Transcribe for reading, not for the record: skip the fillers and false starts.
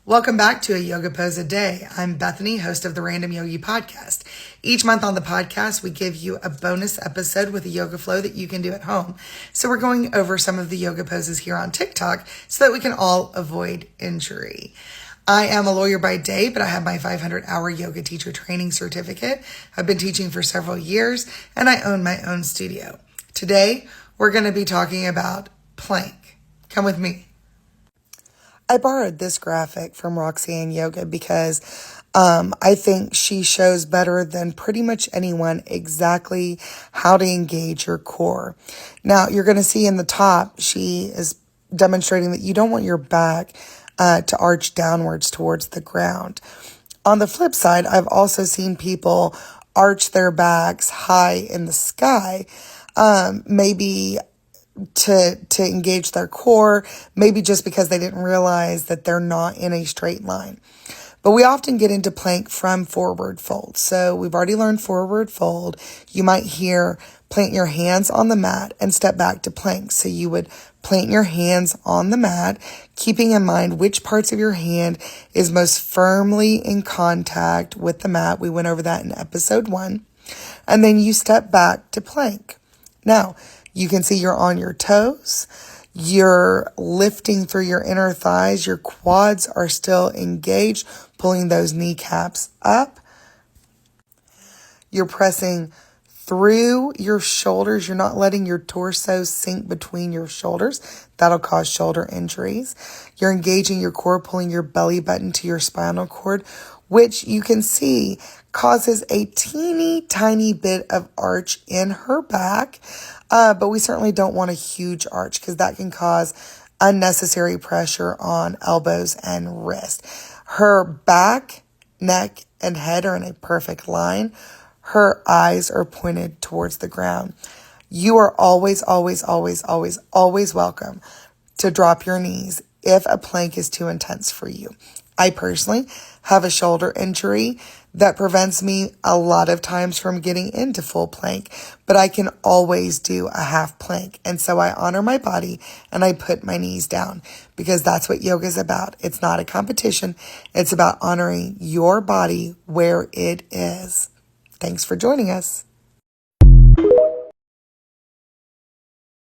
Welcome back to A Yoga Pose a Day. I'm Bethany, host of the Random Yogi podcast. Each month on the podcast, we give you a bonus episode with a yoga flow that you can do at home. So we're going over some of the yoga poses here on TikTok so that we can all avoid injury. I am a lawyer by day, but I have my 500-hour yoga teacher training certificate. I've been teaching for several years, and I own my own studio. Today, we're going to be talking about plank. Come with me. I borrowed this graphic from Roxanne Yoga because I think she shows better than pretty much anyone exactly how to engage your core. Now, you're going to see in the top, she is demonstrating that you don't want your back to arch downwards towards the ground. On the flip side, I've also seen people arch their backs high in the sky, maybe to engage their core, maybe just because they didn't realize that they're not in a straight line. But we often get into plank from forward fold. So we've already learned forward fold. You might hear plant your hands on the mat and step back to plank. So you would plant your hands on the mat, keeping in mind which parts of your hand is most firmly in contact with the mat. We went over that in episode 1. And then you step back to plank. Now, you can see you're on your toes, you're lifting through your inner thighs, your quads are still engaged, pulling those kneecaps up. You're pressing through your shoulders, you're not letting your torso sink between your shoulders. That'll cause shoulder injuries. You're engaging your core, pulling your belly button to your spinal cord, which you can see causes a teeny tiny bit of arch in her back. But we certainly don't want a huge arch because that can cause unnecessary pressure on elbows and wrist. Her back, neck, and head are in a perfect line. Her eyes are pointed towards the ground. You are always, always, always, always, always welcome to drop your knees if a plank is too intense for you. I personally have a shoulder injury that prevents me a lot of times from getting into full plank, but I can always do a half plank. And so I honor my body and I put my knees down because that's what yoga is about. It's not a competition. It's about honoring your body where it is. Thanks for joining us.